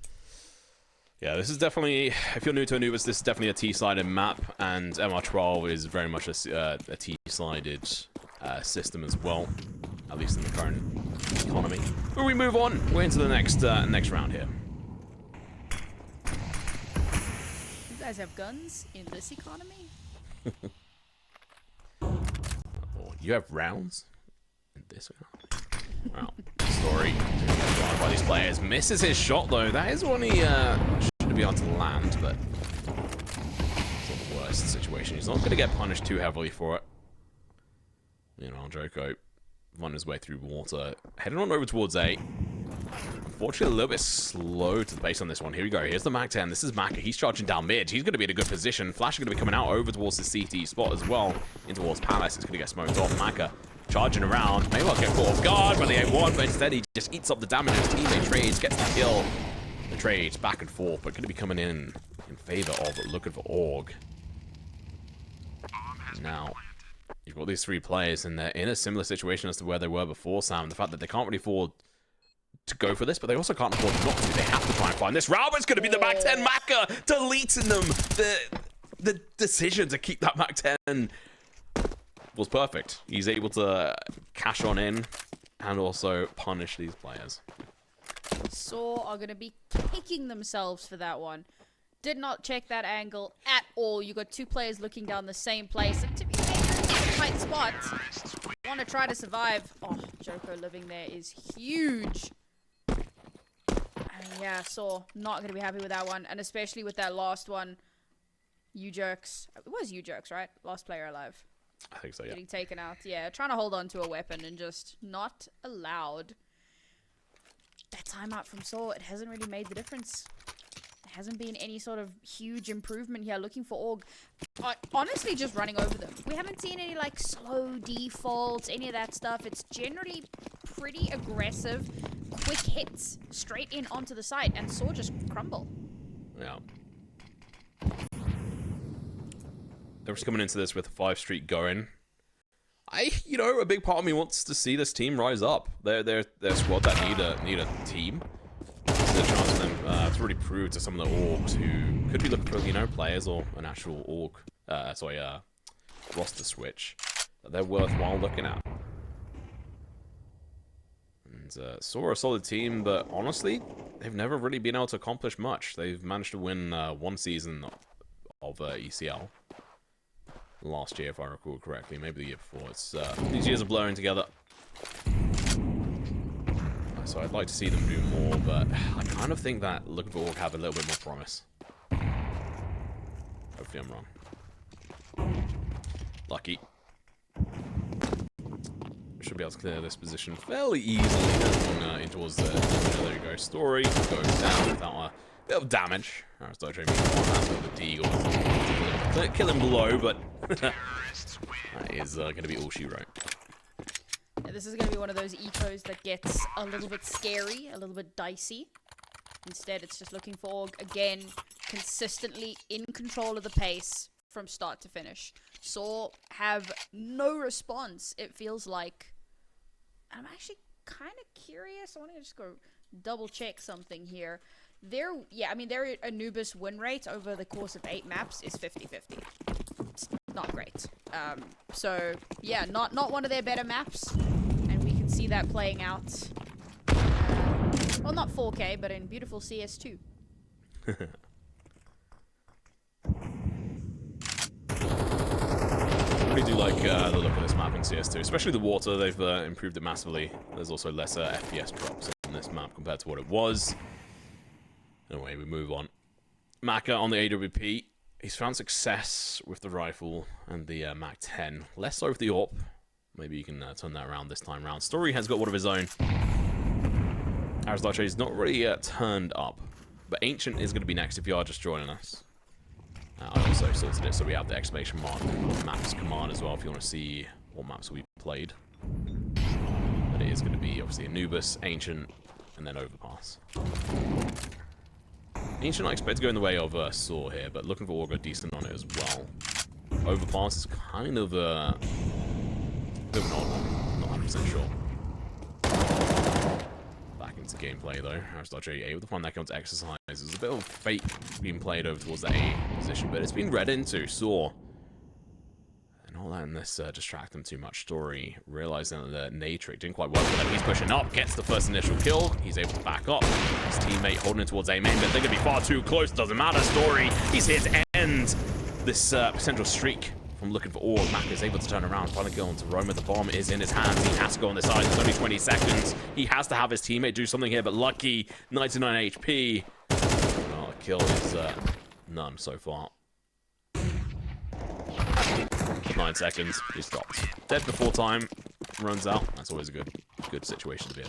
Yeah, this is definitely, if you're new to Anubis, this is definitely a T-sided map, and MR12 is very much a T-sided system as well, at least in the current economy. But we move on, we're into the next round here. You guys have guns in this economy? Oh, you have rounds in this economy? Wow. Story by these players. Misses his shot though. That is one he should be able to land, but it's not the worst situation. He's not going to get punished too heavily for it. You know, Joko run his way through water, heading on over towards A. Unfortunately, a little bit slow to the base on this one. Here we go. Here's the Mac 10. This is Maka. He's charging down mid. He's going to be in a good position. Flash is going to be coming out over towards the CT spot as well, in towards Palace. It's going to get smoked off. Maka charging around. Maybe I'll get caught off guard by the A1, but instead he just eats up the damage. His teammate trades, gets the kill. The trades back and forth, but going to be coming in favor of Looking4Org. Now, you've got these three players, and they're in a similar situation as to where they were before, Sam. The fact that they can't really afford to go for this, but they also can't afford not to. They have to try and find this. It's going to be the Mac 10 Maka, deleting them. The decision to keep that Mac 10 was perfect. He's able to cash on in and also punish these players. SAW are going to be kicking themselves for that one. Did not check that angle at all. You got two players looking down the same place. And to be fair, it's a tight spot. Want to try to survive. Oh, Joko living there is huge. And yeah, SAW not going to be happy with that one. And especially with that last one. ewjerkz. It was ewjerkz, right? Last player alive. I think so, yeah. Getting taken out. Yeah, trying to hold on to a weapon and just not allowed. That timeout from SAW, it hasn't really made the difference. There hasn't been any sort of huge improvement here. Looking4Org, honestly, just running over them. We haven't seen any, like, slow defaults, any of that stuff. It's generally pretty aggressive, quick hits straight in onto the site, and SAW just crumble. Yeah. They're just coming into this with a 5 streak going. You know, a big part of me wants to see this team rise up. They're squad that need a team. This is a chance for them to really prove to some of the orgs who could be looking for, you know, players or an actual org, roster switch that they're worthwhile looking at. And SAW are a solid team, but honestly, they've never really been able to accomplish much. They've managed to win one season of ECL. Last year, if I recall correctly, maybe the year before. It's these years are blurring together. So I'd like to see them do more, but I kind of think that Looking4Org have a little bit more promise. Hopefully I'm wrong. Lucky. Should be able to clear this position fairly easily in towards the... there you go. Story goes down without a bit of damage. That's the Deagle. Kill him below, but that is going to be all she wrote. Yeah, this is going to be one of those ecos that gets a little bit scary, a little bit dicey. Instead, it's just Looking4Org, again, consistently in control of the pace from start to finish. SAW have no response, it feels like. I'm actually kind of curious. I want to just go double check something here. Their Anubis win rate over the course of 8 maps is 50-50. It's not great. So yeah, not one of their better maps, and we can see that playing out Well, not 4K, but in beautiful CS2. I really do like the look of this map in CS2, especially the water. They've improved it massively. There's also lesser FPS drops in this map compared to what it was. Anyway, we move on. Maka on the AWP. He's found success with the rifle and the Mac 10. Less so with the AWP. Maybe you can turn that around this time round. Story has got one of his own. hAdji is not really turned up. But Ancient is going to be next if you are just joining us. I also sorted it so we have the exclamation mark maps command as well if you want to see what maps we played. But it is going to be obviously Anubis, Ancient, and then Overpass. Ancient I expect to go in the way of sAw here, but Looking4Org are decent on it as well. Overpass is kind of a bit of an odd one, not 100% sure. Back into gameplay though, hAdji able to find that counter exercise. There's a bit of fake being played over towards the A position, but it's been read into. sAw. And not letting this distract them too much. Story realizing that the nade trick didn't quite work for them. He's pushing up, gets the first initial kill. He's able to back up. His teammate holding it towards A main, but they're going to be far too close. Doesn't matter. Story, he's here to end this potential streak from Looking4Org. Mac is able to turn around, find a kill onto Roma. The bomb is in his hands. He has to go on this side. There's only 20 seconds. He has to have his teammate do something here, but lucky, 99 HP. Well, the kill is none so far. 9 seconds, he stopped. Dead before time, runs out. That's always a good situation to be in.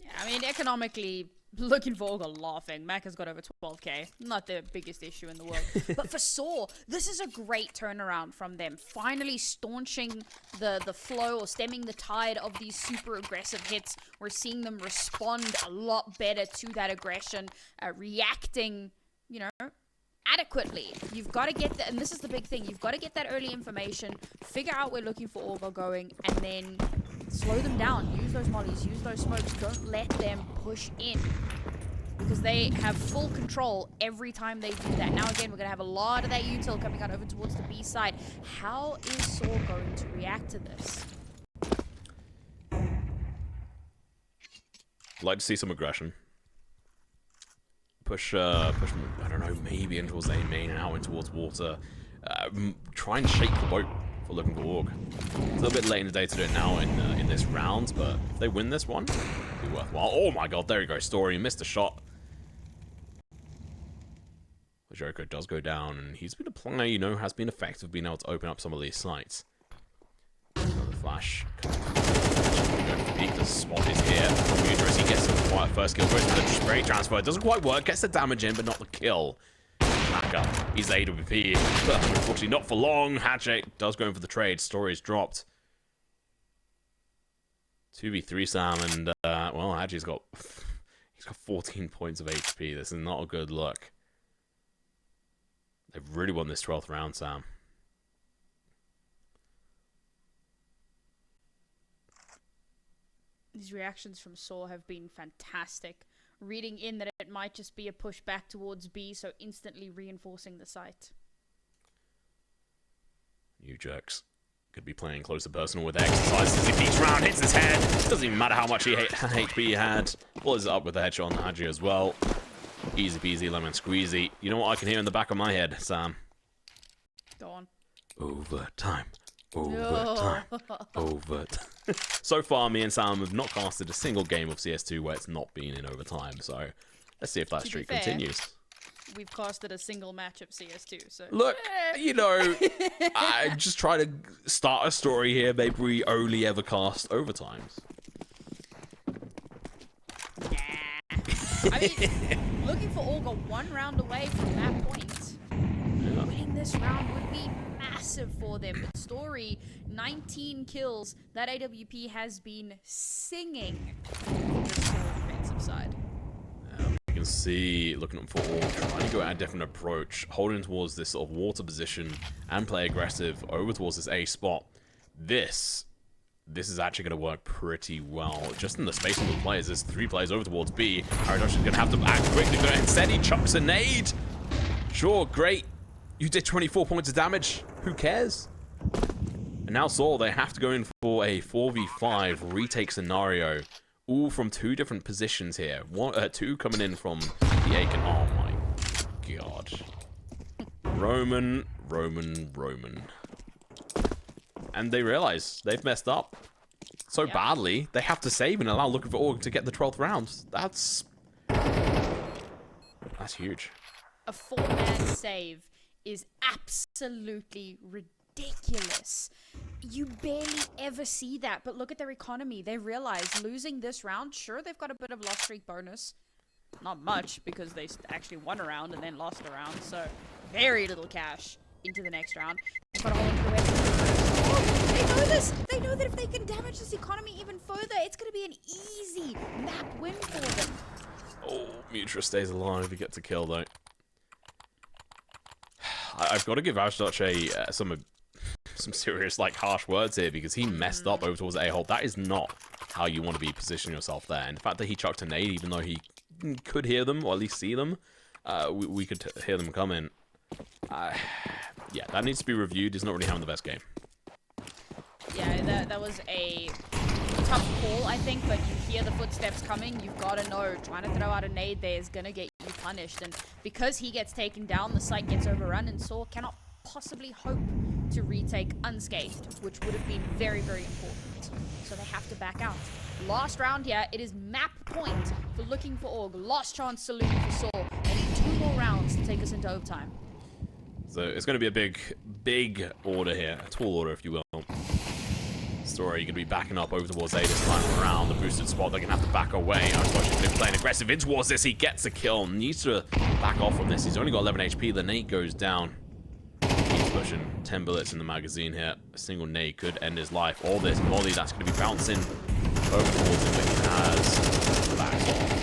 Yeah, I mean, economically, Looking4Org are laughing. Mac has got over 12k. Not the biggest issue in the world. But for sAw, this is a great turnaround from them. Finally staunching the flow or stemming the tide of these super aggressive hits. We're seeing them respond a lot better to that aggression, reacting, you know, adequately. You've got to get that, and this is the big thing, you've got to get that early information, figure out where Looking4Org are going, and then slow them down. Use those mollies, use those smokes. Don't let them push in, because they have full control every time they do that. Now again, we're going to have a lot of that util coming out over towards the B side. How is sAw going to react to this? I'd like to see some aggression. Push, I don't know, maybe in towards A main and out in towards water. Try and shake the boat for Looking4Org. It's a little bit late in the day to do it now in this round, but if they win this one, it'll be worthwhile. Oh my god, there you go, Story, missed a shot. ewjerkz does go down, and he's been applying, you know, has been effective being able to open up some of these sites. Another flash. Peek, the spot is here. MUTiRiS, he gets the quiet first kill, goes for the spray transfer. It doesn't quite work, gets the damage in, but not the kill. Back up, he's AWP, but unfortunately not for long. hAdji does go in for the trade. Story is dropped. 2v3 Sam, and well, hAdji's got 14 points of HP. This is not a good look. They've really won this 12th round, Sam. These reactions from sAw have been fantastic. Reading in that it might just be a push back towards B, so instantly reinforcing the site. ewjerkz could be playing closer personal with exercises. He peeks around, hits his head. Doesn't even matter how much HP he had. Follows it up with a headshot on hAdji as well. Easy peasy, lemon squeezy. You know what I can hear in the back of my head, Sam? Go on. Overtime. Overtime. Overtime. So far, me and Sam have not casted a single game of CS2 where it's not been in overtime, so let's see if that streak continues. We've casted a single match of CS2, so... Look, you know, I just try to start a story here. Maybe we only ever cast overtimes. I mean, Looking4Org are one round away from that point. Yeah. Winning this round would be massive for them. But Story, 19 kills. That AWP has been singing on the defensive side. You can see Looking4Org trying to go at a different approach, holding towards this sort of water position and play aggressive over towards this A spot. This is actually going to work pretty well. Just in the space of the players, there's 3 players over towards B. hAdji's going to have to act quickly, but instead he chucks a nade. Sure, great. You did 24 points of damage. Who cares? And now sAw, they have to go in for a 4v5 retake scenario all from two different positions here. Two coming in from the Aiken. Oh my god. Roman. And they realize they've messed up so badly, they have to save and allow Looking4Org to get the 12th round. That's huge. A 4-man save is absolutely ridiculous. You barely ever see that, but look at their economy. They realize losing this round, sure, they've got a bit of loss streak bonus. Not much, because they actually won a round and then lost a round, so very little cash into the next round. They've got a hole into the west. Oh, they know this! They know that if they can damage this economy even further, it's going to be an easy map win for them. Oh, MUTiRiS stays alive. He gets a kill, though. I've got to give hAdji some serious, like, harsh words here, because he messed up over towards the A-hole. That is not how you want to be positioning yourself there. And the fact that he chucked a nade, even though he could hear them, or at least see them, we could hear them come in. Yeah, that needs to be reviewed. He's not really having the best game. Yeah, that was a tough call, I think, but you hear the footsteps coming. You've got to know, trying to throw out a nade there is going to get you punished. And because he gets taken down, the site gets overrun, and sAw cannot possibly hope to retake unscathed, which would have been very, very important. So they have to back out. Last round here, it is map point for Looking4Org. Last chance saloon for sAw. They need 2 more rounds to take us into overtime. So it's going to be a big order here. A tall order, if you will. Story, you're going to be backing up over towards A this time around. The boosted spot, they're going to have to back away. H's been playing aggressive in towards this. He gets a kill. Needs to back off from this. He's only got 11 HP. The nade goes down. He's pushing 10 bullets in the magazine here. A single nade could end his life. All this molly that's going to be bouncing over towards him, but he has backed off.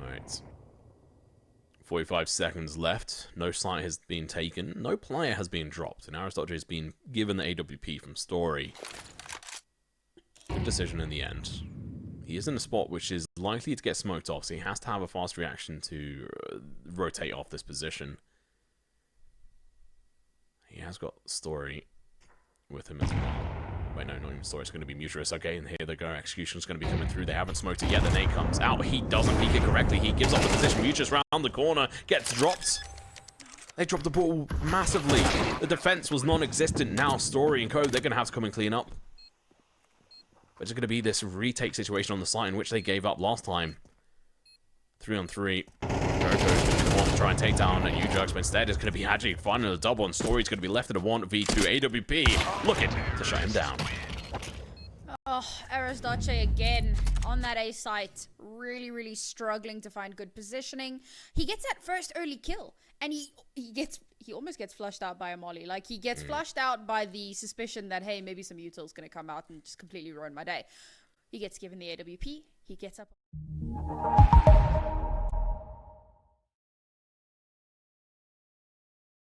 Alright. 45 seconds left. No site has been taken. No player has been dropped. And hAdji has been given the AWP from Story. Good decision in the end. He is in a spot which is likely to get smoked off, so he has to have a fast reaction to rotate off this position. He has got Story with him as well. Wait, no, not even Story. It's going to be MUTiRiS. Okay, and here they go. Execution's going to be coming through. They haven't smoked it yet. The nade comes out. He doesn't peek it correctly. He gives up the position. MUTiRiS round the corner. Gets dropped. They dropped the ball massively. The defense was non-existent. Now Story and co, they're going to have to come and clean up. But it's going to be this retake situation on the site in which they gave up last time. 3-on-3. Jojo's going to be the one to try and take down ewjerkz, but instead it's going to be hAdji finding a double, and Story's going to be left at a 1v2. AWP looking to shut him down. Oh, hAdji again on that A site. Really, really struggling to find good positioning. He gets that first early kill, and he almost gets flushed out by a molly. Like, he gets flushed out by the suspicion that, hey, maybe some util's going to come out and just completely ruin my day. He gets given the AWP. He gets up.